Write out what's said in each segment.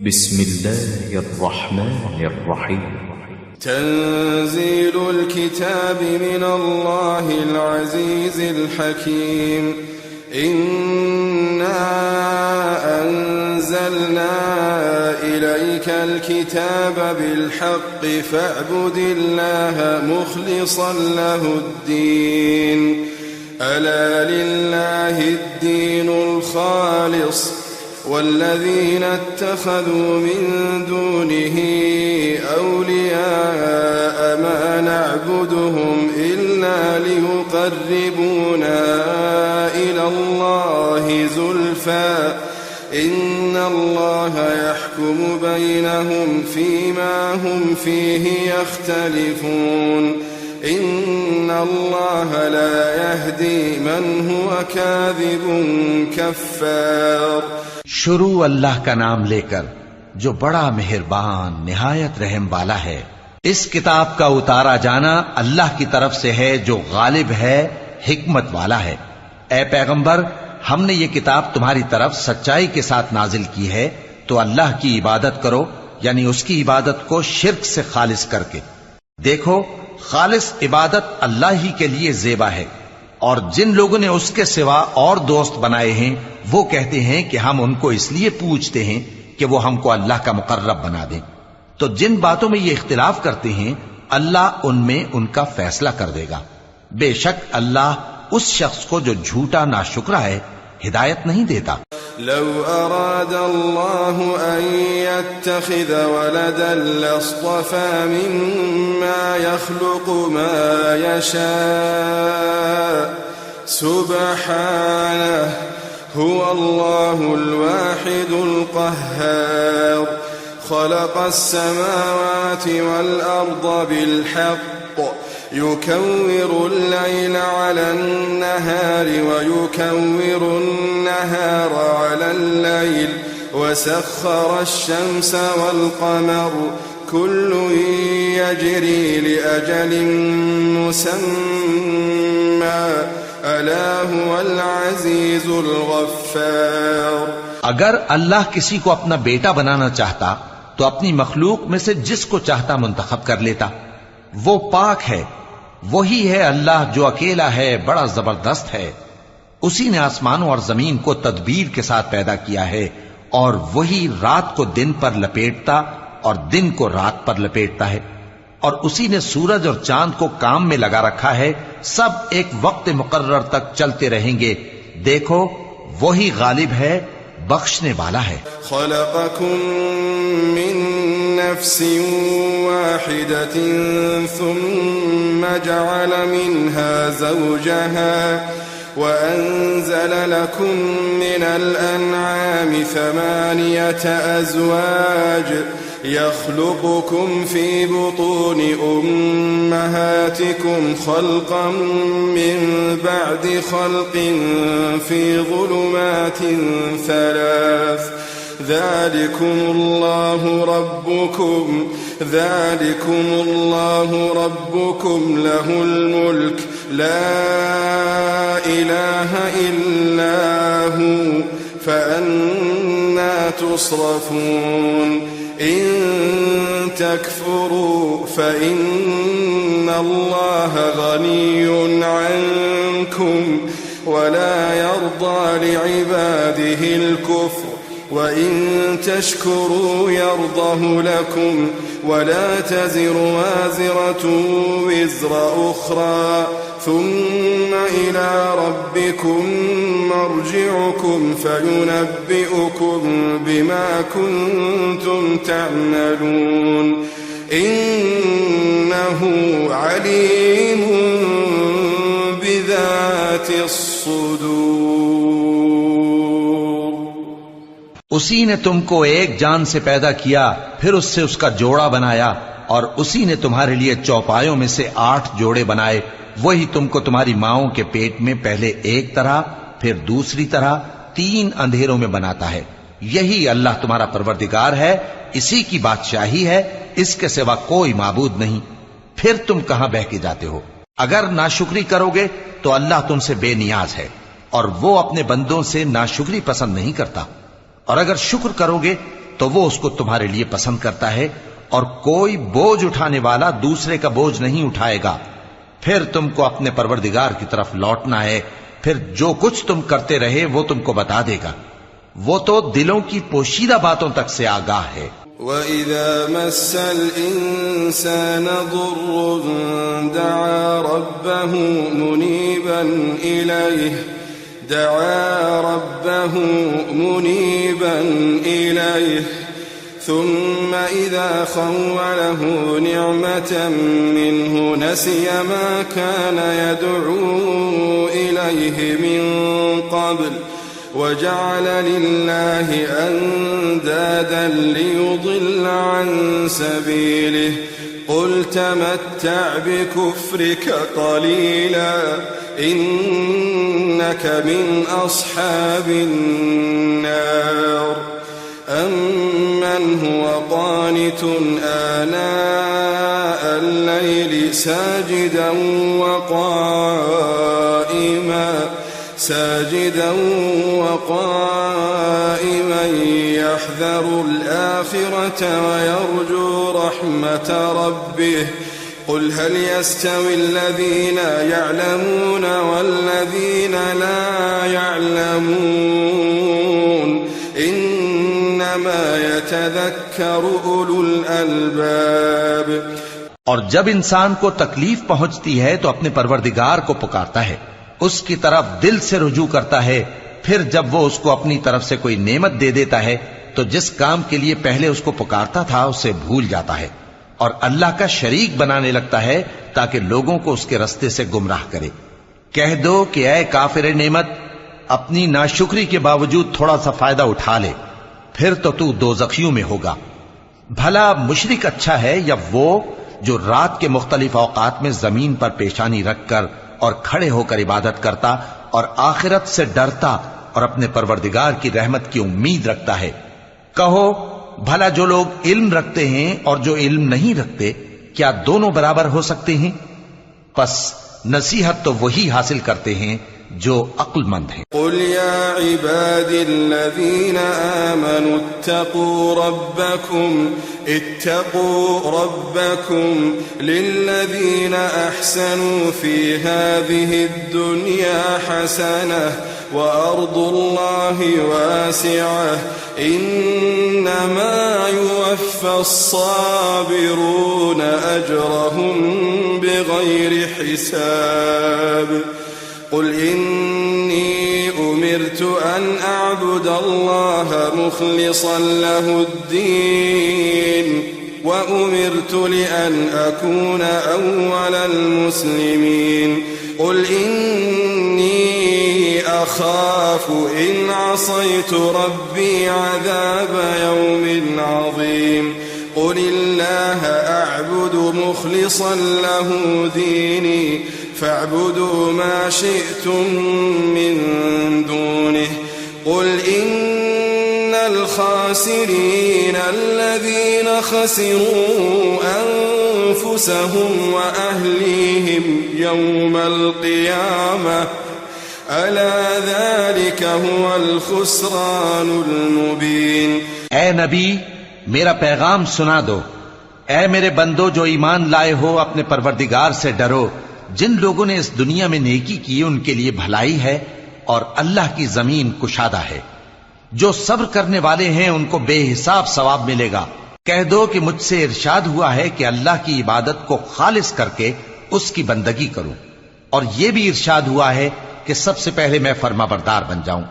बिस्मिल्लाहिर्रहमानिर्रहीम। तंज़ीलुल किताबि मिनल्लाहिल अज़ीज़िल हकीम। इन्ना अंज़लना इलैकल किताब बिलहक़्क़ि फ़अब्दिल्लाह मुख़लिसन लहुद्दीन। अला लिल्लाहिद्दीनुल ख़ालिस वल्लज़ीना इत्तख़ज़ू मिन दूनिही औलियाअ मा नअबुदुहुम इल्ला लियुक़र्रिबूना इलल्लाहि ज़ुल्फ़ा इन्नल्लाह यहकुमु बैनहुम फ़ीमा हुम फ़ीहि यख्तलिफ़ून। इन्नल्लाह ला यहदी मन हुवा काज़िबुन कफ़्फ़ार। शुरू अल्लाह का नाम लेकर जो बड़ा मेहरबान निहायत रहम वाला है। इस किताब का उतारा जाना अल्लाह की तरफ से है जो गालिब है, हिकमत वाला है। ए पैगंबर, हमने ये किताब तुम्हारी तरफ सच्चाई के साथ नाजिल की है, तो अल्लाह की इबादत करो, यानी उसकी इबादत को शिर्क से खालिस करके। देखो, खालिस इबादत अल्लाह ही के लिए ज़ेबा है, और जिन लोगों ने उसके सिवा और दोस्त बनाए हैं वो कहते हैं कि हम उनको इसलिए पूछते हैं कि वो हमको अल्लाह का मुकर्रब बना दें। तो जिन बातों में ये इख्तिलाफ करते हैं अल्लाह उनमें उनका फैसला कर देगा। बेशक अल्लाह उस शख्स को जो झूठा नाशुक्रा है हिदायत नहीं देता। लौ अरादल्लाहु अन यत्तखिज़ वलदन लस्तफ़ा मिम्मा यख़्लुक़ु मा यशा सुब्हानहु हुवल्लाहुल वाहिदुल क़ह्हार। ख़लक़स समावाति वल अर्ज़ बिल हक़्क़ युकव्विरुल लैला अलन नहारि व युकव्विरुन नहारा अलल लैल वसख्खरश शम्स वल क़मर कुल्लुन यजरी लिअजलिन मुसम्मा अला हुवल अज़ीज़ुल गफ़्फ़ार। अगर अल्लाह किसी को अपना बेटा बनाना चाहता तो अपनी मखलूक में से जिसको चाहता मुंतखब कर लेता। वो पाक है, वही है अल्लाह जो अकेला है, बड़ा जबरदस्त है। उसी ने आसमानों और जमीन को तदबीर के साथ पैदा किया है, और वही रात को दिन पर लपेटता और दिन को रात पर लपेटता है। और उसी ने सूरज और चांद को काम में लगा रखा है, सब एक वक्त मुकर्रर तक चलते रहेंगे। देखो, वही गालिब है, बख्शने वाला है। खलक़कुम मिन नफ्सिन वाहिदतिन सुम्मा जअल मिन्हा ज़ौजहा व अंज़ल लकुम मिनल अनआमि थमानियत अज़वाज यख़्लुक़ुकुम फ़ी बुतूनि उम्महातिकुम ख़ल्क़न मिन बअदि ख़ल्क़िन फ़ी ज़ुलुमातिन थलाथ ज़ालिकुमुल्लाहु रब्बुकुम लहुल मुल्क ला इलाहा इल्ला हु फ़अन्ना तुस्रफून। इन तकफुरू फ़इन्नल्लाह गनिय्युन अन्कुम वला यर्दा लिइबादिहिल कुफ्र वइन तशकुरू यर्दहु लकुम वला तज़िरु वाज़िरतुन विज़्र उख़रा ثم إلى ربكم مرجعكم فينبئكم بما كنتم تعملون إنه عليم بذات الصدور। उसी ने तुमको एक जान से पैदा किया, फिर उससे उसका जोड़ा बनाया, और उसी ने तुम्हारे लिए चौपायों में से 8 जोड़े बनाए। वही तुमको तुम्हारी माओं के पेट में पहले एक तरह, फिर दूसरी तरह 3 अंधेरों में बनाता है। यही अल्लाह तुम्हारा परवरदिगार है, इसी की बादशाही है, इसके सिवा कोई माबूद नहीं। फिर तुम कहां बह के जाते हो? अगर नाशुक्री करोगे तो अल्लाह तुमसे बेनियाज है, और वो अपने बंदों से नाशुक्री पसंद नहीं करता। और अगर शुक्र करोगे तो वो उसको तुम्हारे लिए पसंद करता है, और कोई बोझ उठाने वाला दूसरे का बोझ नहीं उठाएगा। फिर तुमको अपने परवरदिगार की तरफ लौटना है, फिर जो कुछ तुम करते रहे वो तुमको बता देगा। वो तो दिलों की पोशीदा बातों तक से आगाह है। वइज़ा मस्सल इंसान दुर्रुन दआ रब्बहु मुनीबन इलैहि ثم إذا خوله نعمة منه نسي ما كان يدعو إليه من قبل وجعل لله أندادا ليضل عن سبيله قل تمتع بكفرك قليلا إنك من أصحاب النار أمن هو قانت آناء الليل ساجدا وقائما يحذر الآخرة ويرجو رحمة ربه قل هل يستوي الذين يعلمون والذين لا يعلمون إنما يتذكر أولو الألباب। और जब इंसान को तकलीफ पहुंचती है तो अपने परवरदिगार को पुकारता है, उसकी तरफ दिल से रुजू करता है। फिर जब वो उसको अपनी तरफ से कोई नेमत दे देता है तो जिस काम के लिए पहले उसको पुकारता था उसे भूल जाता है और अल्लाह का शरीक बनाने लगता है ताकि लोगों को उसके रास्ते से गुमराह करे। कह दो कि ऐ काफिर नेमत, अपनी नाशुक्री के बावजूद थोड़ा सा फायदा उठा ले, फिर तो तू दोज़खियों में होगा। भला मुशरिक अच्छा है या वो जो रात के मुख्तलिफ औकात में जमीन पर पेशानी रखकर और खड़े होकर इबादत करता और आखिरत से डरता और अपने परवरदिगार की रहमत की उम्मीद रखता है। कहो, भला जो लोग इल्म रखते हैं और जो इल्म नहीं रखते, क्या दोनों बराबर हो सकते हैं? बस नसीहत तो वही हासिल करते हैं जो अक्लमंद हैं। कुल या इबादिल्लज़ीना आमनु इत्तक़ू रब्बकुम लिल्लज़ीना अहसनु फी हाज़िहि दुनिया हसनह व अर्दुल्लाहि वासिअह इन्नमा युवफ़्फ़ास्साबिरून अजरहुम बिग़ैरि हिसाब। قل إني أمرت أن أعبد الله مخلصا له الدين وأمرت لأن أكون أول المسلمين قل إني أخاف إن عصيت ربي عذاب يوم عظيم قل الله أعبد مخلصا له ديني فاعبدوا ما شئتم من دونه قل إن الخاسرين الذين خسروا أنفسهم وأهليهم يوم القيامة ألا ذلك هو الخسران المبين। ऐ नबी, मेरा पैगाम सुना दो। ऐ मेरे बंदो जो ईमान लाए हो, अपने परवरदिगार से डरो। जिन लोगों ने इस दुनिया में नेकी की उनके लिए भलाई है और अल्लाह की जमीन कुशादा है। जो सब्र करने वाले हैं उनको बेहिसाब सवाब मिलेगा। कह दो कि मुझसे इरशाद हुआ है कि अल्लाह की इबादत को खालिस करके उसकी बंदगी करूं, और यह भी इरशाद हुआ है कि सबसे पहले मैं फर्माबरदार बन जाऊं।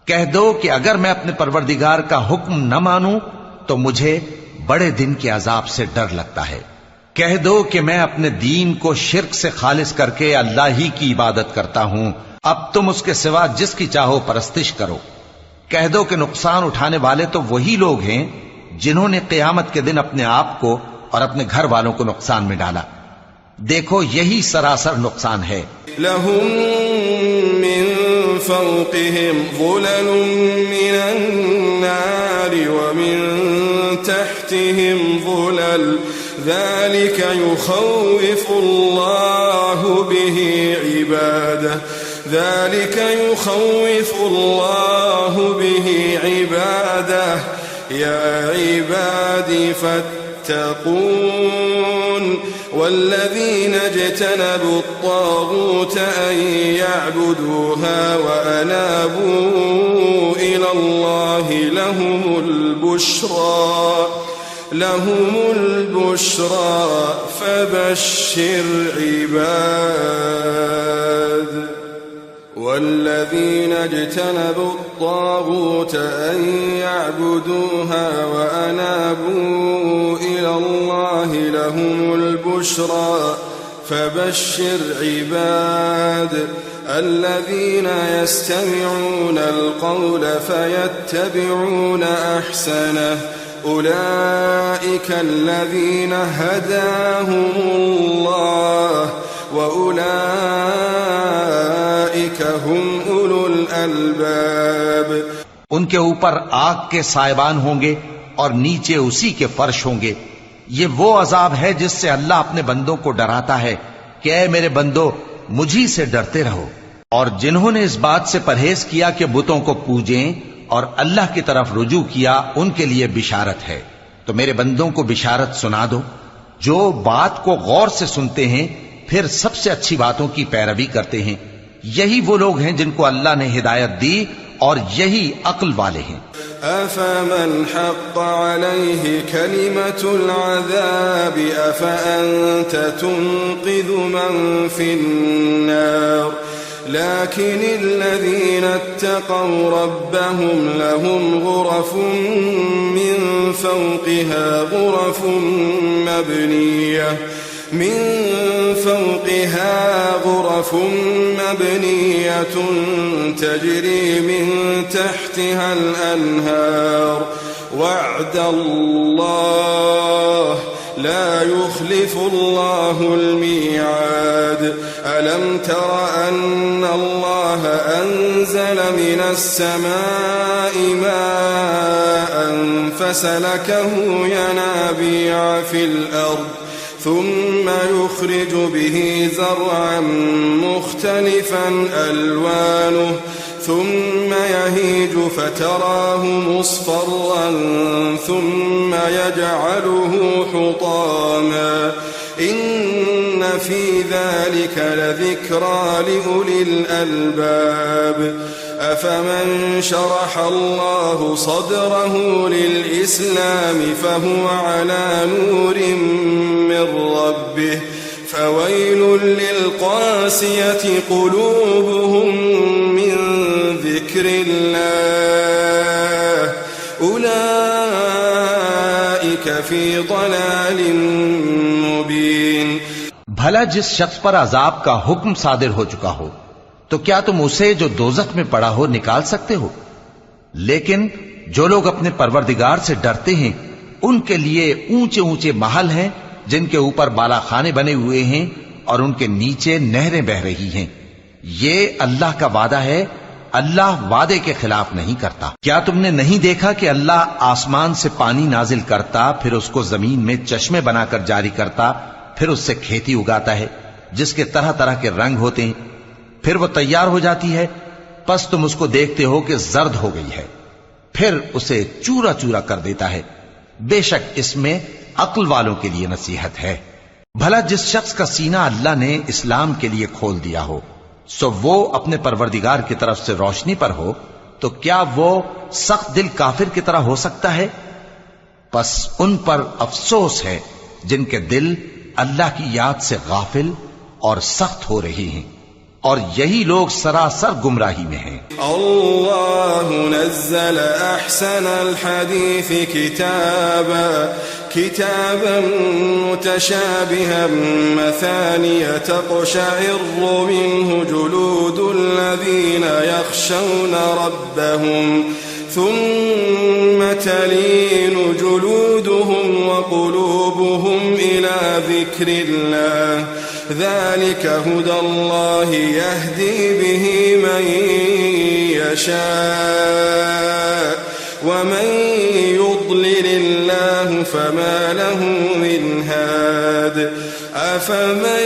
कह दो कि अगर मैं अपने परवरदिगार का हुक्म न मानूं तो मुझे बड़े दिन के अजाब से डर लगता है। कह दो कि मैं अपने दीन को शिर्क से खालिस करके अल्लाह ही की इबादत करता हूं, अब तुम उसके सिवा जिसकी चाहो परस्तिश करो। कह दो कि नुकसान उठाने वाले तो वही लोग हैं जिन्होंने क़यामत के दिन अपने आप को और अपने घर वालों को नुकसान में डाला। देखो, यही सरासर नुकसान है। लहुम मिन फौक़िहिम ज़ुललुम मिनन नारि व मिन तहतिहिम ज़ुलल ذلك يخوف الله به عباده يا عباد فاتقون والذين اجتنبوا الطاغوت أن يعبدوها وأنابوا إلى الله لهم البشرى فبشر عباد والذين اجتنبوا الطاغوت أن يعبدوها وأنابوا إلى الله لهم البشرى فبشر عباد الذين يستمعون القول فيتبعون أحسنه أولئك الذين هداهم الله وأولئك هم أولو الألباب उनके ऊपर आग के सायबान होंगे और नीचे उसी के फर्श होंगे। ये वो अजाब है जिससे अल्लाह अपने बंदों को डराता है कि ऐ मेरे बंदो मुझी से डरते रहो। और जिन्होंने इस बात से परहेज किया कि बुतों को पूजें और अल्लाह की तरफ रुजू किया, उनके लिए बिशारत है। तो मेरे बंदों को बिशारत सुना दो जो बात को गौर से सुनते हैं, फिर सबसे अच्छी बातों की पैरवी करते हैं। यही वो लोग हैं जिनको अल्लाह ने हिदायत दी और यही अक्ल वाले हैं। अफमन हक़्क़ अलैहि कलिमतुल अज़ाब अफ़अन्त तुन्क़िज़ु मन फ़िन्नार लकिनिल्लज़ीना इत्तक़व रब्बहुम लहुम ग़ुरफ़ुम मिन फ़ौक़िहा غرف مبنية تجري من تحتها الأنهار وعد الله لا يخلف الله الميعاد ألم تر أن الله أنزل من السماء ماء فسلكه ينابيع في الأرض ثم يخرج به زرعا مختلفا ألوانه ثم يهيج فتراه مصفرا ثم يجعله حطاما إن في ذلك لذكرى لأولي الألباب أفمن شرح الله صدره للإسلام فهو على نور من ربه فويل للقاسية قلوبهم من ذكر الله أولئك في ضلال मुबीन। भला जिस शख्स पर अजाब का हुक्म सादिर हो चुका हो, तो क्या तुम उसे जो दोजख में पड़ा हो निकाल सकते हो? लेकिन जो लोग अपने परवरदिगार से डरते हैं, उनके लिए ऊंचे ऊंचे महल हैं जिनके ऊपर बालाखाने बने हुए हैं और उनके नीचे नहरें बह रही हैं। ये अल्लाह का वादा है, अल्लाह वादे के खिलाफ नहीं करता। क्या तुमने नहीं देखा कि अल्लाह आसमान से पानी नाजिल करता, फिर उसको जमीन में चश्मे बनाकर जारी करता, फिर उससे खेती उगाता है जिसके तरह तरह के रंग होते हैं, फिर वो तैयार हो जाती है, बस तुम उसको देखते हो कि जर्द हो गई है, फिर उसे चूरा चूरा कर देता है। बेशक इसमें अक्ल वालों के लिए नसीहत है। भला जिस शख्स का सीना अल्लाह ने इस्लाम के लिए खोल दिया हो, सो वो अपने परवरदिगार की तरफ से रोशनी पर हो, तो क्या वो सख्त दिल काफिर की तरह हो सकता है? बस उन पर अफसोस है जिनके दिल अल्लाह की याद से गाफिल और सख्त हो रही हैं, और यही लोग सरासर गुमराही में हैं। अल्लाहु नज़्ज़ल अहसनल हदीस किताबन मुतशाबिहन मसानिय तक़शइर्रु मिन्हु जुलूदुल लज़ीना यख़शौना रब्बहुम ثم تلين جلودهم وقلوبهم إلى ذكر الله ذلك هدى الله يهدي به من يشاء ومن يضلل الله فما له من هاد أفمن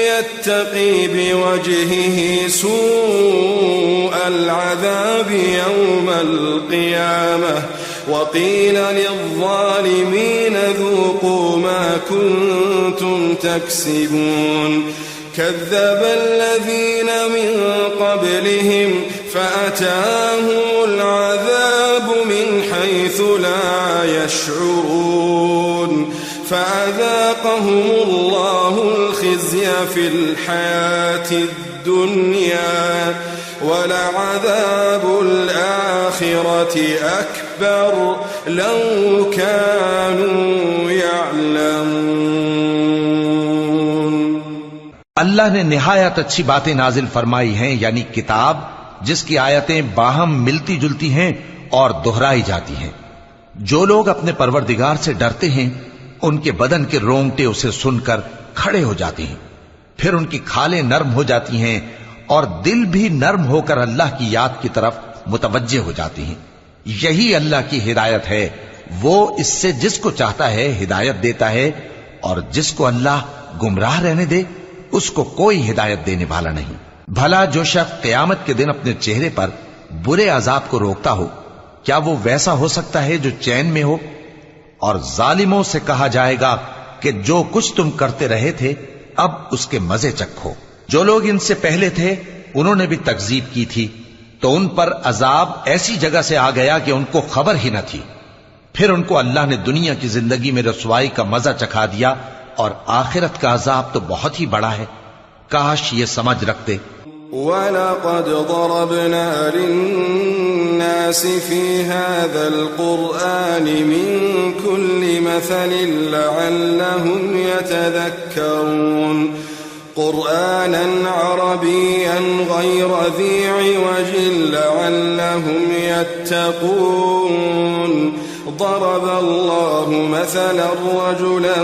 يتقي بوجهه سوء العذاب يوم القيامة وقيل للظالمين ذوقوا ما كنتم تكسبون كذب الذين من قبلهم فأتاهم العذاب من حيث لا يشعرون فأذاقهم الله الخزي في الحياة الدنيا ولعذاب الآخرة أكبر لو كانوا يعلمون। अल्लाह ने निहायत अच्छी बातें नाजिल फरमाई हैं, यानी किताब जिसकी आयतें बाहम मिलती जुलती हैं और दोहराई जाती हैं। जो लोग अपने परवरदिगार से डरते हैं उनके बदन के रोंगटे उसे सुनकर खड़े हो जाते हैं, फिर उनकी खालें नर्म हो जाती हैं और दिल भी नर्म होकर अल्लाह की याद की तरफ मुतवज्जे हो जाती हैं। यही अल्लाह की हिदायत है, वो इससे जिसको चाहता है हिदायत देता है और जिसको अल्लाह गुमराह रहने दे उसको कोई हिदायत देने वाला नहीं। भला जो शख्स क़यामत के दिन अपने चेहरे पर बुरे अजाब को रोकता हो, क्या वो वैसा हो सकता है जो चैन में हो? और जालिमों से कहा जाएगा कि जो कुछ तुम करते रहे थे अब उसके मजे चखो। जो लोग इनसे पहले थे उन्होंने भी तकजीब की थी, तो उन पर अजाब ऐसी जगह से आ गया कि उनको खबर ही न थी। फिर उनको अल्लाह ने दुनिया की जिंदगी में रसवाई का मजा चखा दिया और आखिरत का अजाब तो बहुत ही बड़ा है। काश ये समझ रखते। वलक़द ज़रबना लिन्नास फ़ी हाज़ल क़ुरआन मिन कुल्लि मसलिन लअल्लहुम यतज़क्करून क़ुरआनन अरबिय्यन ग़ैर ज़ी इवजिन लअल्लहुम यत्तक़ून ضرب الله مثلا رجلا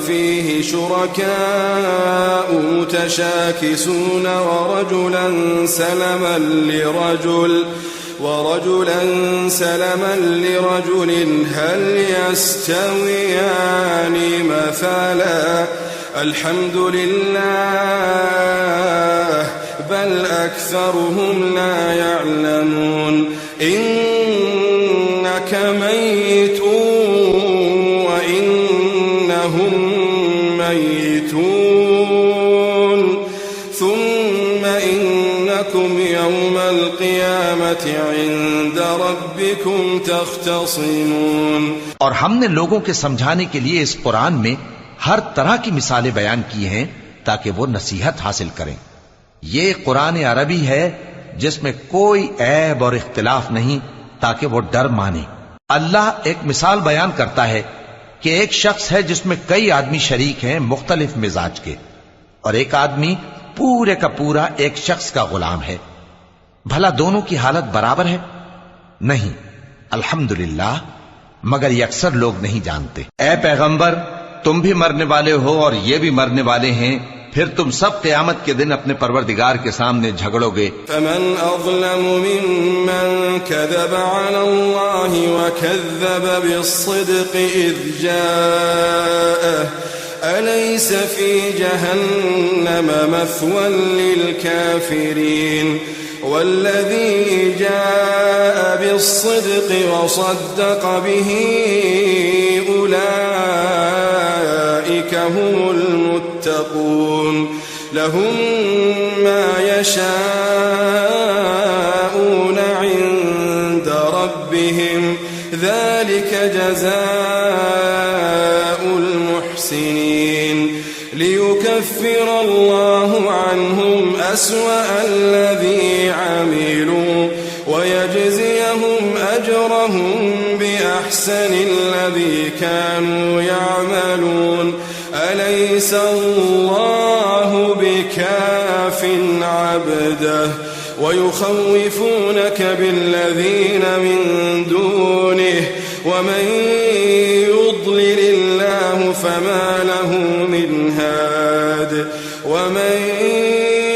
فيه شركاء متشاكسون ورجلا سلما لرجل هل يستويان مثلا الحمد لله بل أكثرهم لا يعلمون إنك ميت وإنهم ميتون ثم إنكم يوم القيامة عند ربكم تختصمون। और हमने लोगों के समझाने के लिए इस कुरान में हर तरह की मिसालें बयान की हैं ताकि वो नसीहत हासिल करें। ये कुरान अरबी है जिसमें कोई ऐब और इख्तिलाफ नहीं, ताकि वो डर माने। अल्लाह एक मिसाल बयान करता है कि एक शख्स है जिसमें कई आदमी शरीक हैं मुख्तलिफ मिजाज के, और एक आदमी पूरे का पूरा एक शख्स का गुलाम है। भला दोनों की हालत बराबर है? नहीं, अल्हम्दुलिल्लाह, मगर ये अक्सर लोग नहीं जानते। ऐ पैगंबर, तुम भी मरने वाले हो और ये भी मरने वाले हैं, फिर तुम सब क़यामत के दिन अपने परवरदिगार के सामने झगड़ोगे। फमन अज़लम मिम्मन कज़ब अला अल्लाह व कज़्ज़ब बिस्सिद्क़ इज़ जाअह अलैस फी जहन्नम मथवन लिलकाफिरीन वल्लज़ी जाअ बिस्सिद्क़ व सद्दक़ बिही उलाइका हुमुल मुत्तक़ून लहुम मा यशाऊन इंद रब्बिहिम ज़ालिक जज़ाउल मुहसिनीन लियुकफ्फिर अल्लाहु अन्हुम अस्वअल्लज़ी अमिलू वयजज़ियहुम अजरहुम बिअहसनिल्लज़ी कानू यअमलून अलैस अल्लाहु बिकाफिन अब्दह वयुखव्विफूनक बिल्लज़ीन मिन दूनिह वमन युضलिलिल्लाहु फमा लहु मिन हाद वमन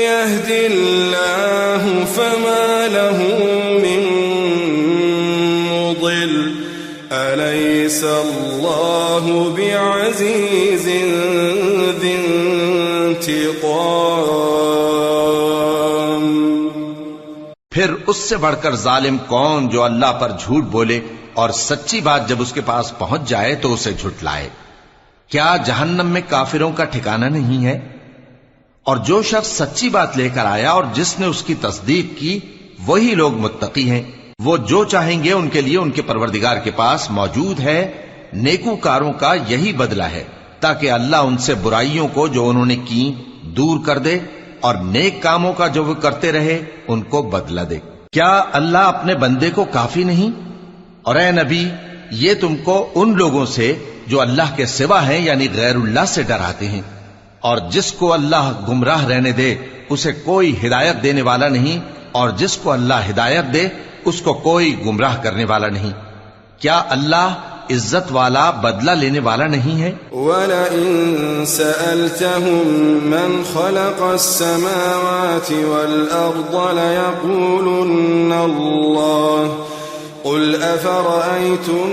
यहदिल्लाहु फमा लहु मिन मुضिल अलैस अल्लाहु बिअज़ीज़िन ज़ी इंतिक़ाम। फिर उससे बढ़कर जालिम कौन जो अल्लाह पर झूठ बोले और सच्ची बात जब उसके पास पहुंच जाए तो उसे झुठलाए। क्या जहन्नम में काफिरों का ठिकाना नहीं है? और जो शख्स सच्ची बात लेकर आया और जिसने उसकी तस्दीक की, वही लोग मुत्तकी हैं। वो जो चाहेंगे उनके लिए उनके परवरदिगार के पास मौजूद है। नेकूकारों का यही बदला है, ताकि अल्लाह उनसे बुराइयों को जो उन्होंने की दूर कर दे और नेक कामों का जो वो करते रहे उनको बदला दे। क्या अल्लाह अपने बंदे को काफी नहीं? और ए नबी, ये तुमको उन लोगों से जो अल्लाह के सिवा हैं यानी गैरुल्लाह से डराते हैं, और जिसको अल्लाह गुमराह रहने दे उसे कोई हिदायत देने वाला नहीं, और जिसको अल्लाह हिदायत दे उसको कोई गुमराह करने वाला नहीं। क्या अल्लाह इज्जत वाला बदला लेने वाला नहीं है? वलइन सअल्तहुम मन खलक़स समावाति वल अर्द लयक़ूलुन्न अल्लाह क़ुल अफ़रअय्तुम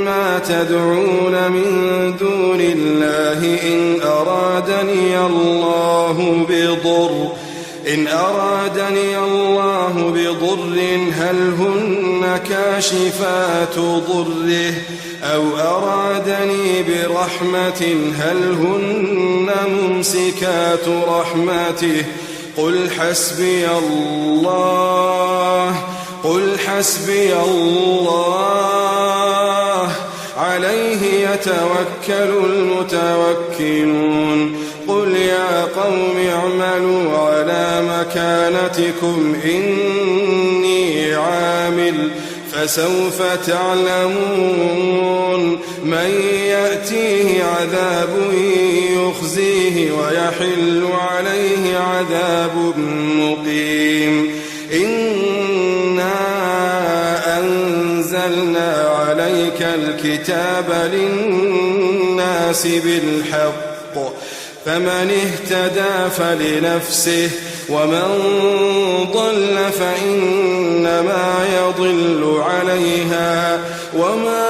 मा तदऊन मिन दूनिल्लाहि इन अरादनी अल्लाहु बिदुर्रिन हल हुन्न काशिफातु दुर्रिह औ अरादनी बिरहमतिन हल हुन्न मुमसिकातु रहमतिह क़ुल हस्बिय अल्लाह अलैहि यतवक्कलुल मुतवक्किलून क़ुल या क़ौमि अअमलू अला मकानतिकुम इन्नी आमिल फसौफ तअलमून मन यअतीहि अज़ाबुन युख़ज़ीहि वयहिल्लु अलैहि अज़ाबुन मुक़ीम इन्ना अंज़लना अलैकल किताब लिन्नासि बिलहक़्क़ फमन इहतदा फलिनफ्सिह वमन ضل फइन्नमा यضिल्लु अलैहा वमा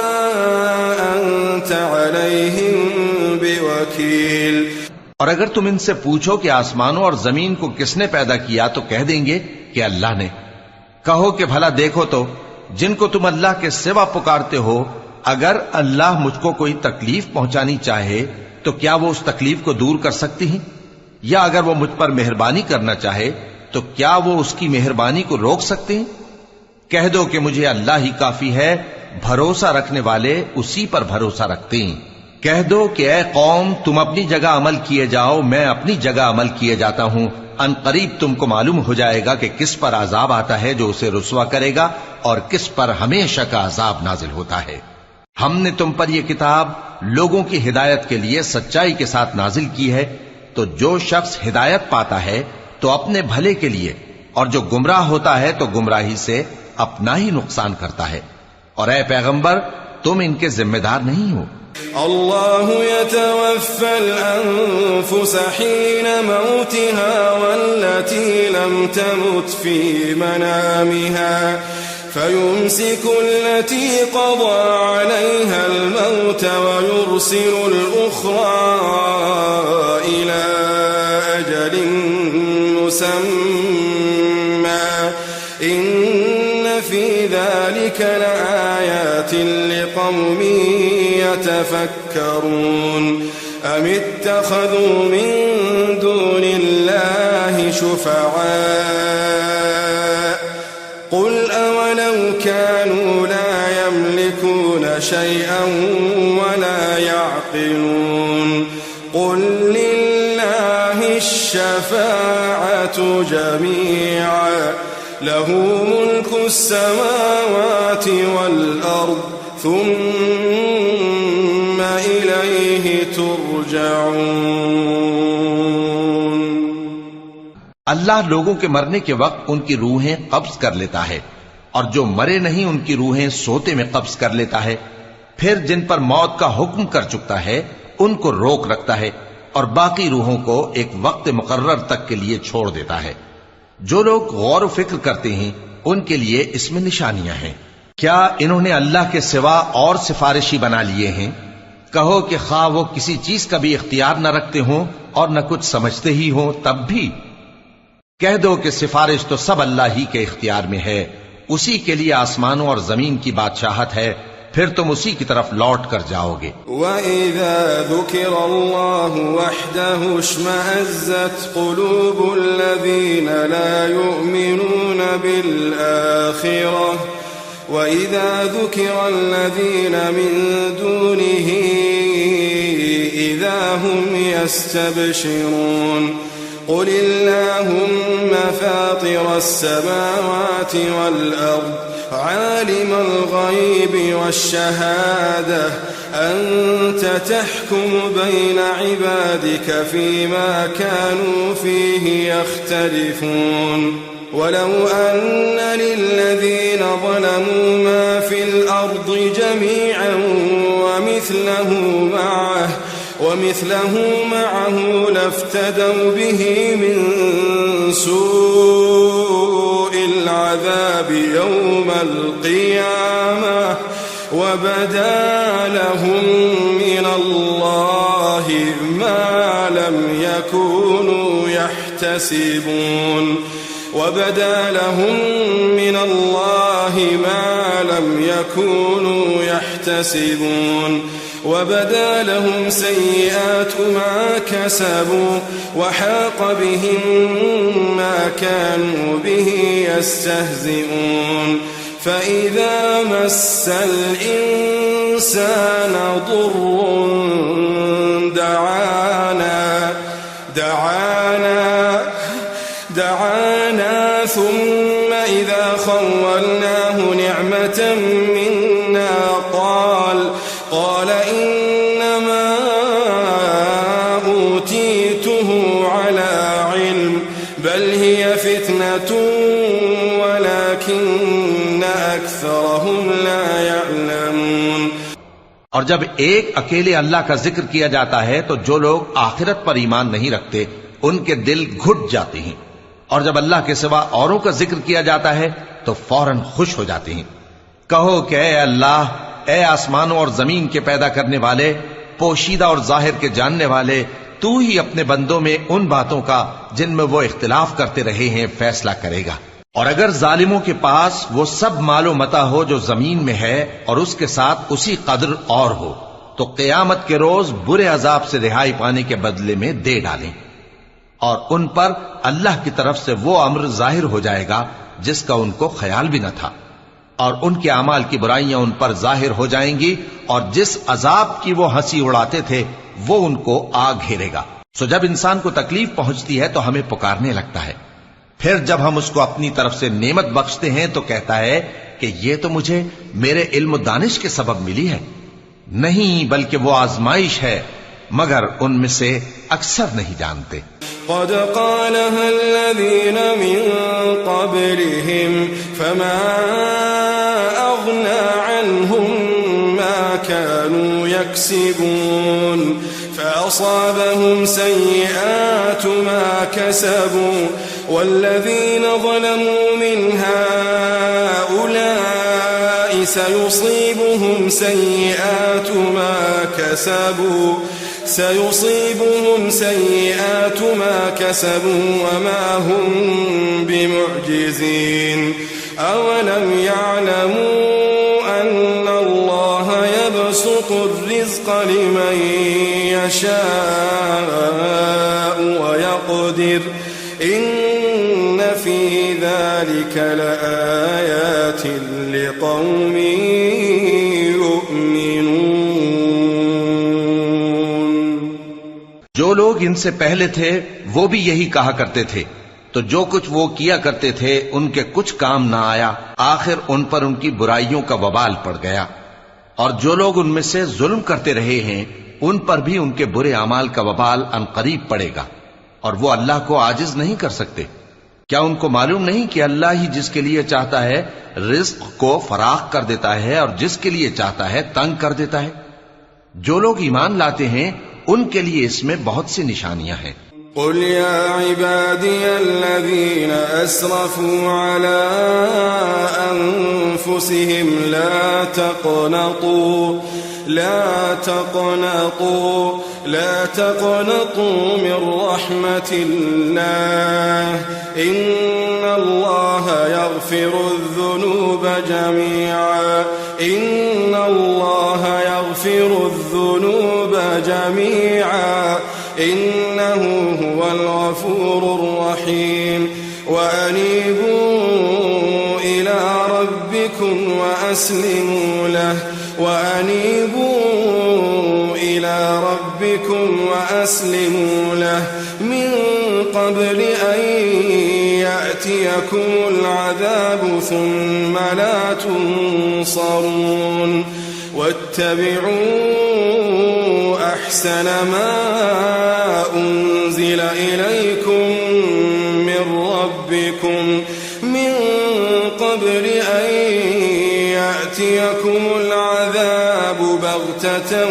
अंत अलैहिम बिवकील। और अगर तुम इनसे पूछो कि आसमानों और जमीन को किसने पैदा किया, तो कह देंगे कि अल्लाह ने। कहो कि भला देखो तो, जिनको तुम अल्लाह के सिवा पुकारते हो, अगर अल्लाह मुझको कोई तकलीफ पहुंचानी चाहे तो क्या वो उस तकलीफ को दूर कर सकती हैं? या अगर वो मुझ पर मेहरबानी करना चाहे तो क्या वो उसकी मेहरबानी को रोक सकते हैं? कह दो कि मुझे अल्लाह ही काफी है, भरोसा रखने वाले उसी पर भरोसा रखते हैं। कह दो कि ऐ कौम, तुम अपनी जगह अमल किए जाओ, मैं अपनी जगह अमल किए जाता हूं। अनकरीब तुमको मालूम हो जाएगा कि किस पर अजाब आता है जो उसे रुसवा करेगा और किस पर हमेशा का अजाब नाजिल होता है। हमने तुम पर यह किताब लोगों की हिदायत के लिए सच्चाई के साथ नाजिल की है, तो जो शख्स हिदायत पाता है तो अपने भले के लिए, और जो गुमराह होता है तो गुमराही से अपना ही नुकसान करता है। और ऐ पैगंबर, तुम इनके जिम्मेदार नहीं हो। अल्लाहु यतवफ़्फ़ल अन्फुस हीन मौतिहा वल्लती लम तमुत फी मनामिहा फयुम्सिकु अल्लती क़ज़ा अलैहा अल-मौत वयुरसिलु अल-उख़रा इला अजलिन मुसम्मा इन्न फी ज़ालिका लआयातिन लिक़ौमिन यतफ़क्करून अम इत्तख़ज़ू मिन दूनिल्लाहि शुफ़अआ क़ुल अवलौ कानू ला यमलिकून शैअन वला यअक़िलून क़ुल लिल्लाहि अश्शफ़ाअतु जमीअन लहू मुल्कु अस्समावाति वल अर्द ثم إليه ترجعون। अल्लाह लोगों के मरने के वक्त उनकी रूहें कब्ज कर लेता है, और जो मरे नहीं उनकी रूहें सोते में कब्ज कर लेता है। फिर जिन पर मौत का हुक्म कर चुकता है उनको रोक रखता है, और बाकी रूहों को एक वक्त मुकर्रर तक के लिए छोड़ देता है। जो लोग गौर फिक्र करते हैं उनके लिए इसमें निशानियां हैं। क्या इन्होंने अल्लाह के सिवा और सिफारिशी बना लिए हैं? कहो कि खा वो किसी चीज का भी इख्तियार न रखते हों और न कुछ समझते ही हों, तब भी कह दो कि सिफारिश तो सब अल्लाह ही के इख्तियार में है। उसी के लिए आसमानों और जमीन की बादशाहत है फिर तुम उसी की तरफ लौट कर जाओगे। وَإِذَا ذُكِرَ اللَّهُ وَحْدَهُ اشْمَأَزَّتْ قُلُوبُ الَّذِينَ لَا يُؤْمِنُونَ بِالْآخِرَةِ وَإِذَا ذُكِرَ الَّذِينَ مِن دُونِهِ إِذَا هُمْ يَسْتَبْشِرُونَ قُلِ اللَّهُمَّ فَاطِرَ السَّمَاوَاتِ وَالْأَرْضِ عالم الغيب والشهادة أنت تحكم بين عبادك فيما كانوا فيه يختلفون ولو أن للذين ظلموا ما في الأرض جميعا ومثله معه لافتدوا به من سوء العذاب يوم القيامة وبدا لهم من الله ما لم يكونوا يحتسبون وبدا لهم سيئات ما كسبوا وحاق بهم ما كانوا به يستهزئون فإذا مس الإنسان ضر دعانا ثم إذا خولناه نعمة منا قال إنما أوتيته على علم بل هي فتنة ولكن أكثرهم لا يعلمون। और जब एक अकेले अल्लाह का जिक्र किया जाता है तो जो लोग आखिरत पर ईमान नहीं रखते उनके दिल घुट जाते हैं, और जब अल्लाह के सिवा औरों का जिक्र किया जाता है तो फौरन खुश हो जाते हैं। कहो कि ऐ अल्लाह, ऐ आसमानों और जमीन के पैदा करने वाले, पोशीदा और जाहिर के जानने वाले, तू ही अपने बंदों में उन बातों का जिनमें वो इख्तिलाफ करते रहे हैं फैसला करेगा। और अगर जालिमों के पास वो सब मालो मता हो जो जमीन में है और उसके साथ उसी कदर और हो, तो क़यामत के रोज बुरे अजाब से रिहाई पाने के बदले में दे डालें, और उन पर अल्लाह की तरफ से वो अम्र जाहिर हो जाएगा जिसका उनको ख्याल भी न था, और उनके अमाल की बुराइयां उन पर जाहिर हो जाएंगी, और जिस अजाब की वो हंसी उड़ाते थे वो उनको आ घेरेगा। सो जब इंसान को तकलीफ पहुंचती है तो हमें पुकारने लगता है, फिर जब हम उसको अपनी तरफ से नेमत बख्शते हैं तो कहता है कि ये तो मुझे मेरे इल्म दानिश के सबब मिली है। नहीं, बल्कि वो आजमाइश है, मगर उनमें से अक्सर नहीं जानते। قد قالها الذين من قبلهم فما أغنى عنهم ما كانوا يكسبون فأصابهم سيئات ما كسبوا والذين ظلموا من هؤلاء سيصيبهم سيئات ما كسبوا وما هم بمعجزين أولم يعلموا أن الله يبسط الرزق لمن يشاء ويقدر إن في ذلك لآيات لقوم जो लोग इनसे पहले थे वो भी यही कहा करते थे, तो जो कुछ वो किया करते थे उनके कुछ काम ना आया, आखिर उन पर उनकी बुराइयों का वबाल पड़ गया। और जो लोग उनमें से जुल्म करते रहे हैं उन पर भी उनके बुरे अमाल का वबाल अनकरीब पड़ेगा, और वो अल्लाह को आजिज नहीं कर सकते। क्या उनको मालूम नहीं कि अल्लाह ही जिसके लिए चाहता है रिज्क को फराख कर देता है और जिसके लिए चाहता है तंग कर देता है। जो लोग ईमान लाते हैं उनके लिए इसमें बहुत सी निशानियां हैं। قل يا عبادي الذين أسرفوا على أنفسهم لا تقنطوا من رحمة الله إن الله يغفر الذنوب جميعا إن الله يغفر الذنوب جميعا إنه هو الغفور الرحيم وأنيبوا إلى ربكم وأسلموا له من قبل أن يأتيكم العذاب ثم لا تنصرون واتبعوا أحسن ما أنزل إليكم من ربكم من قبل أن يأتيكم العذاب بغتة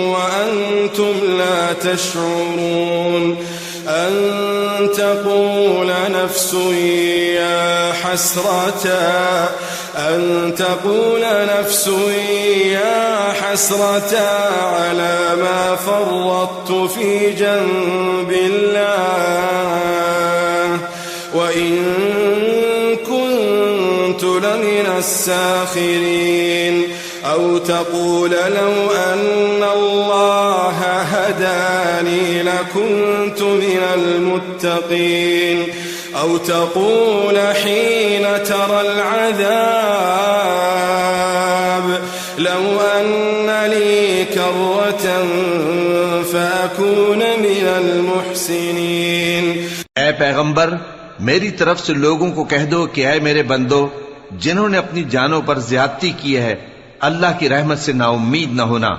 وأنتم لا تشعرون أن تقول نفس يا حسرة على ما فرطت في جنب الله وإن كنت لمن الساخرين أو تقول لو أن الله هداني لكنت من المتقين أو تقول حين ترى العذاب لو أن لي كرة فأكون من المحسنين اے پیغمبر میری طرف سے لوگوں کو کہہ دو کہ اے میرے بندو جنہوں نے اپنی جانوں پر زیادتی کی ہے اللہ کی رحمت سے نا امید نہ ہونا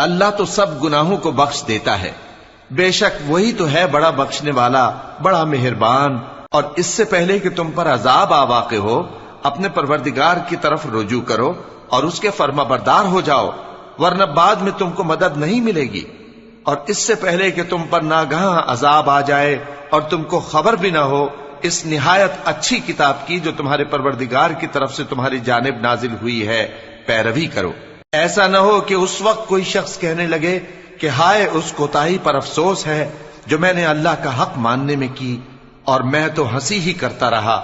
اللہ تو سب گناہوں کو بخش دیتا ہے بے شک وہی تو ہے بڑا بخشنے والا بڑا مہربان اور اس سے پہلے کہ تم پر عذاب آ واقع ہو اپنے پروردگار کی طرف رجوع کرو اور اس کے فرما بردار ہو جاؤ ورنہ بعد میں تم کو مدد نہیں ملے گی اور اس سے پہلے کہ تم پر ناگہاں عذاب آ جائے اور تم کو خبر بھی نہ ہو اس نہایت اچھی کتاب کی جو تمہارے پروردگار کی طرف سے تمہاری جانب نازل ہوئی ہے پیروی کرو ایسا نہ ہو کہ اس وقت کوئی شخص کہنے لگے کہ ہائے اس کوتاہی پر افسوس ہے جو میں نے اللہ کا حق ماننے میں کی اور میں تو ہنسی ہی کرتا رہا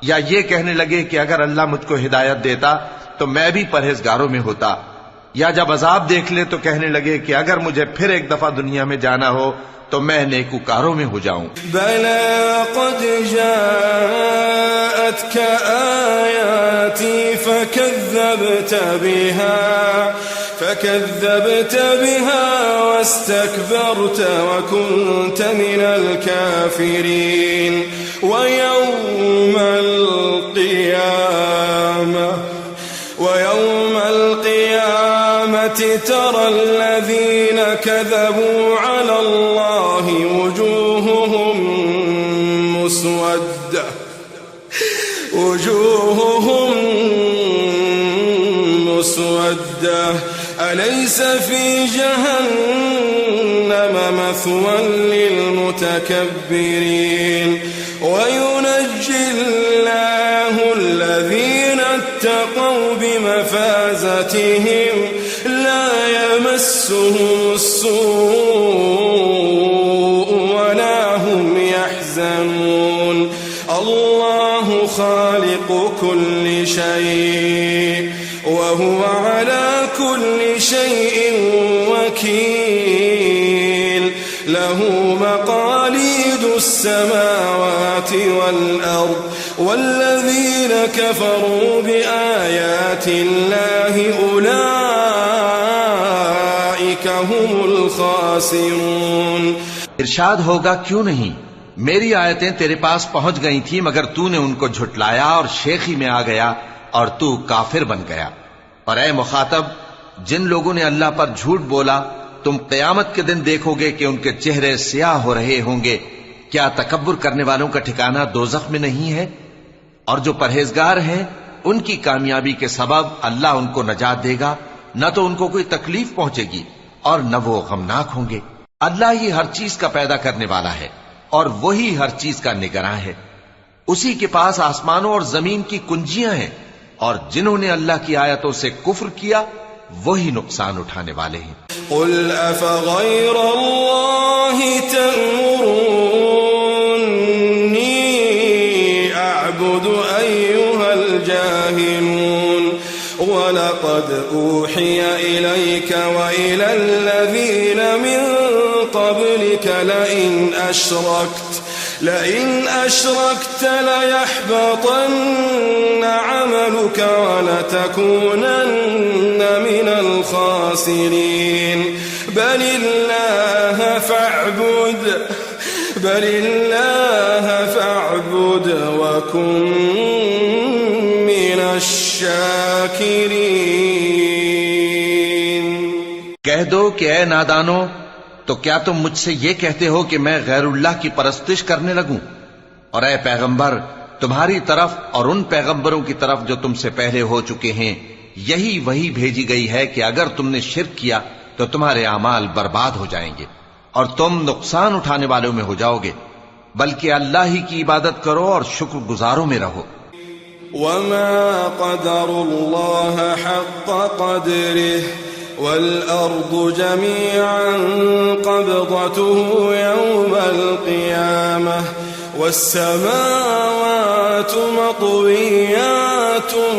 یا یہ کہنے لگے کہ اگر اللہ مجھ کو ہدایت دیتا تو میں بھی پرہیزگاروں میں ہوتا یا جب عذاب دیکھ لے تو کہنے لگے کہ اگر مجھے پھر ایک دفعہ دنیا میں جانا ہو تو میں نیکوکاروں میں ہو جاؤں بلى قد جاءتك آياتي فكذبت بها واستكبرت وكنت من الكافرين ويوم القيامة ترى الذين كذبوا على الله وجوههم مسودة أليس في جهنم مثوى للمتكبرين وينجي الله الذين اتقوا بمفازتهم لا يمسهم السوء ولا هم يحزنون الله خالق كل شيء وهو على كل شيء وكيل له مقاليد السماوات والأرض والذين كفروا بآيات الله أولئك هم الخاسرون ارشاد ہوگا کیوں نہیں میری آیتیں تیرے پاس پہنچ گئی تھی مگر تو نے ان کو جھٹلایا اور شیخی میں آ گیا اور تو کافر بن گیا اور اے مخاطب جن لوگوں نے اللہ پر جھوٹ بولا تم قیامت کے دن دیکھو گے کہ ان کے چہرے سیاہ ہو رہے ہوں گے کیا تکبر کرنے والوں کا ٹھکانہ دوزخ میں نہیں ہے اور جو پرہیزگار ہیں ان کی کامیابی کے سبب اللہ ان کو نجات دے گا نہ تو ان کو کوئی تکلیف پہنچے گی اور نہ وہ غمناک ہوں گے اللہ ہی ہر چیز کا پیدا کرنے والا ہے اور وہی ہر چیز کا نگراں ہے اسی کے پاس آسمانوں اور زمین کی کنجیاں ہیں اور جنہوں نے اللہ کی آیتوں سے کفر کیا وہی نقصان اٹھانے والے ہیں قل افغیر اللہ تأمرونی اعبد ایها الجاہلون ولقد ولقد أوحي إليك وإلى الذين من قبلك لئن أشركت ليحبطن عملك ولتكونن من الخاسرين بل الله فاعبد وكن من الشاكرين। कह दो कि ऐ नादानो, तो क्या तुम मुझसे ये कहते हो कि मैं गैरुल्लाह की परस्तिश करने लगूं? और ऐ पैगंबर, तुम्हारी तरफ और उन पैगंबरों की तरफ जो तुमसे पहले हो चुके हैं यही वही भेजी गई है कि अगर तुमने शिर्क किया तो तुम्हारे अमाल बर्बाद हो जाएंगे और तुम नुकसान उठाने वालों में हो जाओगे। बल्कि अल्लाह ही की इबादत करो और शुक्रगुजारों में रहो। वमा क़दरुल्लाह हक़्क़ क़द्रिह वल्अर्दु जमीअन क़ब्दतुहु यौमल क़ियामह वस्समावातु मत्विय्यातुन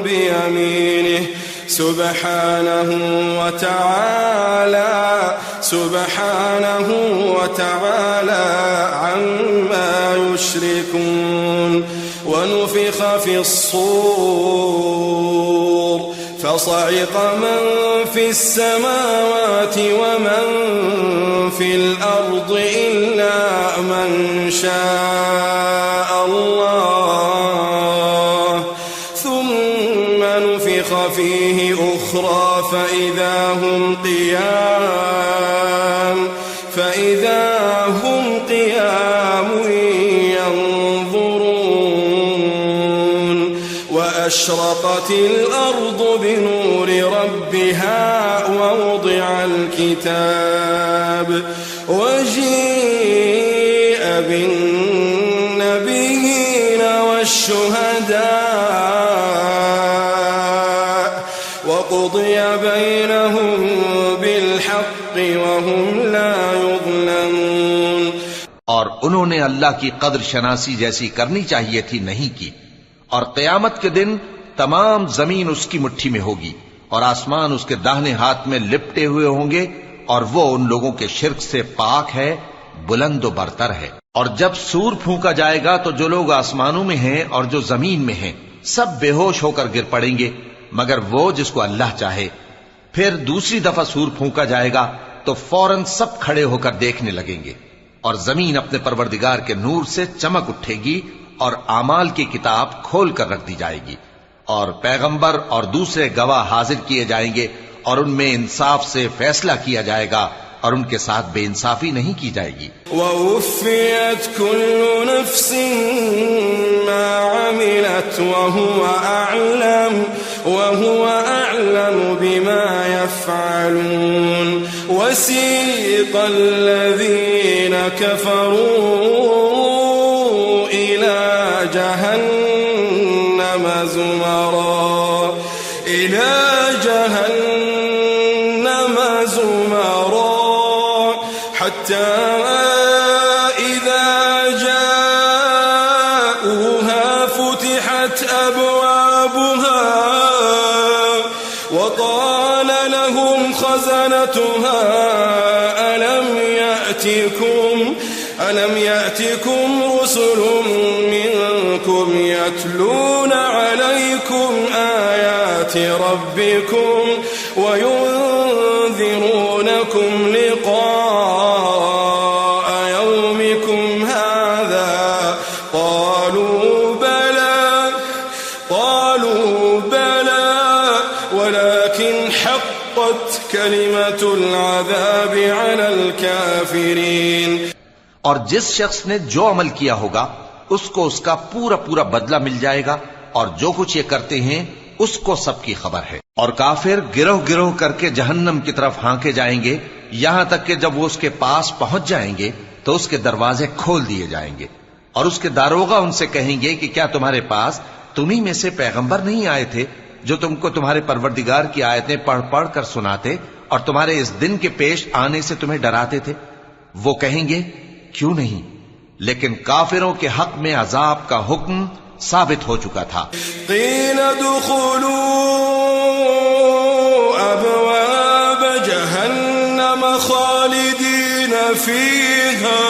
बियमीनिह सुब्हानहु व तआला अम्मा युश्रिकून। वनुफ़िख़ फ़िस्सूर फصعق من في السماوات ومن في الأرض إلا من شاء الله ثم نفخ فيه أخرى فإذا هم قيام ينظرون وأشرقت الأرض بنور ربها ووضع الكتاب وجيء بالنبيين والشهداء وقضي بينهم بالحق وهم لا يظلمون। और उन्होंने अल्लाह की कद्र शनासी जैसी करनी चाहिए थी, नहीं की। और क़यामत के दिन तमाम जमीन उसकी मुट्ठी में होगी और आसमान उसके दाहिने हाथ में लिपटे हुए होंगे और वो उन लोगों के शिर्क से पाक है, बुलंद व बरतर है। और जब सूर फूंका जाएगा तो जो लोग आसमानों में हैं और जो जमीन में हैं सब बेहोश होकर गिर पड़ेंगे मगर वो जिसको अल्लाह चाहे। फिर दूसरी दफा सूर फूंका जाएगा तो फौरन सब खड़े होकर देखने लगेंगे और जमीन अपने परवरदिगार के नूर से चमक उठेगी और आमाल की किताब खोल कर रख दी जाएगी और पैगंबर और दूसरे गवाह हाजिर किए जाएंगे और उनमें इंसाफ से फैसला किया जाएगा और उनके साथ बेइंसाफी नहीं की जाएगी। वउफ़्फ़ियत कुल्लु नफ्सिन मा अमिलत वहुव अअलम बिमा यफ़अलून। वसीक़ल्लज़ीन कफ़रू इला जहन्नम ज़ुमरा حتى إذا جاءوها فتحت أبوابها وقال لهم خزنتها ألم يأتكم رسل منكم يتلون عليكم آيات ربكم وينذرونكم لقاء يومكم هذا قالوا بلى ولكن حقت كلمة العذاب على الكافرين। और जिस शख्स ने जो अमल किया होगा उसको उसका पूरा पूरा बदला मिल जाएगा और जो कुछ ये करते हैं उसको सबकी खबर है। और काफिर गिरोह गिरोह करके जहन्नम की तरफ हांके जाएंगे यहां तक कि जब वो उसके पास पहुंच जाएंगे तो उसके दरवाजे खोल दिए जाएंगे और उसके दारोगा उनसे कहेंगे कि क्या तुम्हारे पास तुम्ही में से पैगंबर नहीं आए थे जो तुमको तुम्हारे परवरदिगार की आयतें पढ़ पढ़ कर सुनाते और तुम्हारे इस दिन के पेश आने से तुम्हें डराते थे? वो कहेंगे क्यों नहीं, लेकिन काफिरों के हक में अजाब का हुक्म साबित हो चुका था। क़ील दुख़ुलू أبواب جهنم خالدين فيها.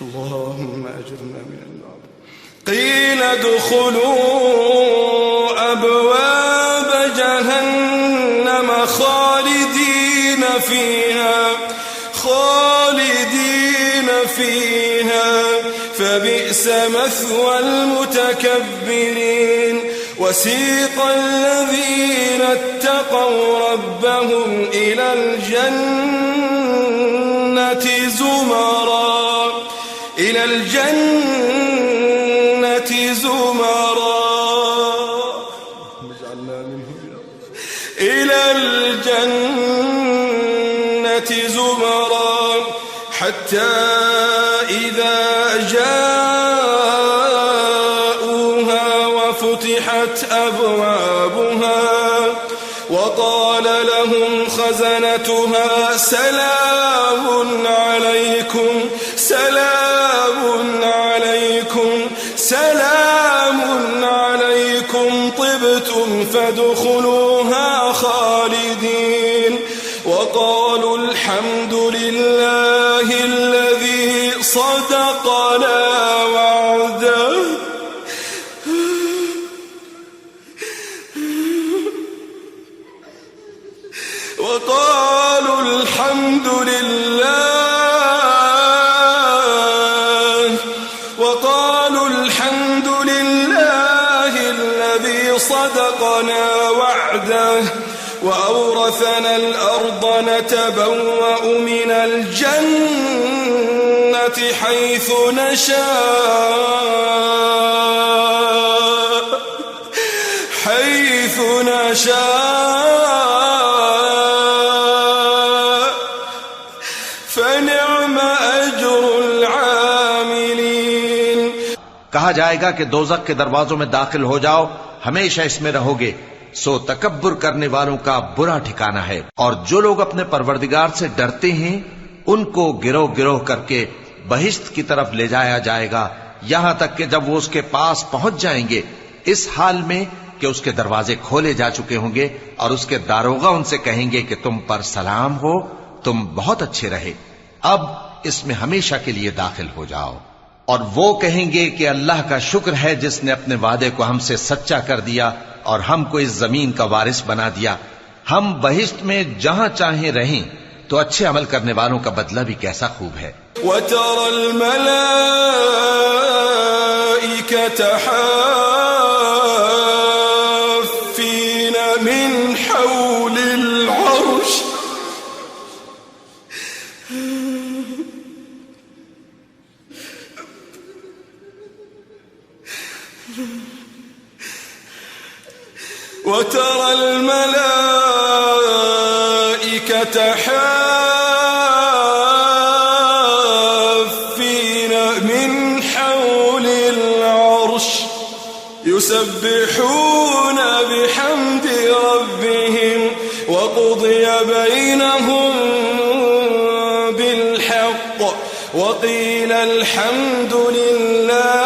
اللهم أجرنا من النار. قيل ادخلوا أبواب جهنم خالدين فيها فبئس مثوى المتكبرين. وسيق الذين اتقوا ربهم إلى الجنة زمرا حتى إذا جاءوها وفتحت أبوابها وقال لهم خزنتها سلام عليكم طبتم فادخلوها خالدين. وقالوا الحمد لله الذي صدقنا وعده صدقنا وعده وأورثنا الأرض نتبوأ من الجنة حيث نشاء فنعم أجر العاملين. कहा जाएगा कि दोज़ख के दरवाजों में दाखिल हो जाओ, हमेशा इसमें रहोगे, सो तकब्बुर करने वालों का बुरा ठिकाना है। और जो लोग अपने परवरदिगार से डरते हैं उनको गिरोह गिरोह करके बहिश्त की तरफ ले जाया जाएगा, यहां तक कि जब वो उसके पास पहुंच जाएंगे इस हाल में कि उसके दरवाजे खोले जा चुके होंगे और उसके दारोगा उनसे कहेंगे कि तुम पर सलाम हो, तुम बहुत अच्छे रहे, अब इसमें हमेशा के लिए दाखिल हो जाओ। और वो कहेंगे कि अल्लाह का शुक्र है जिसने अपने वादे को हमसे सच्चा कर दिया और हमको इस जमीन का वारिस बना दिया। हम बहिश्त में जहां चाहें रहें, तो अच्छे अमल करने वालों का बदला भी कैसा खूब है। वतरल मलाइकता हाफ़ीन मिन हौलिल अर्श وترى الملائكة حافين من حول العرش يسبحون بحمد ربهم وقضي بينهم بالحق وقيل الحمد لله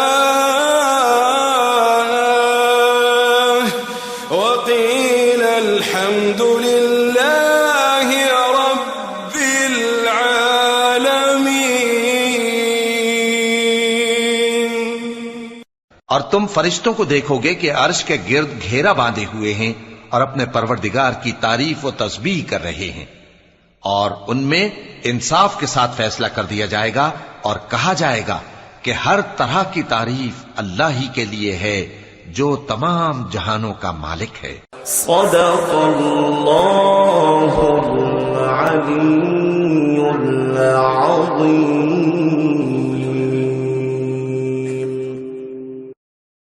رب العالمين। और तुम फरिश्तों को देखोगे कि अर्श के गिर्द घेरा बांधे हुए हैं और अपने परवरदिगार की तारीफ व तस्बीह कर रहे हैं, और उनमें इंसाफ के साथ फैसला कर दिया जाएगा और कहा जाएगा कि हर तरह की तारीफ अल्लाह ही के लिए है जो तमाम जहानों का मालिक है। सदक़ल्लाहुल अलीयुल अज़ीम।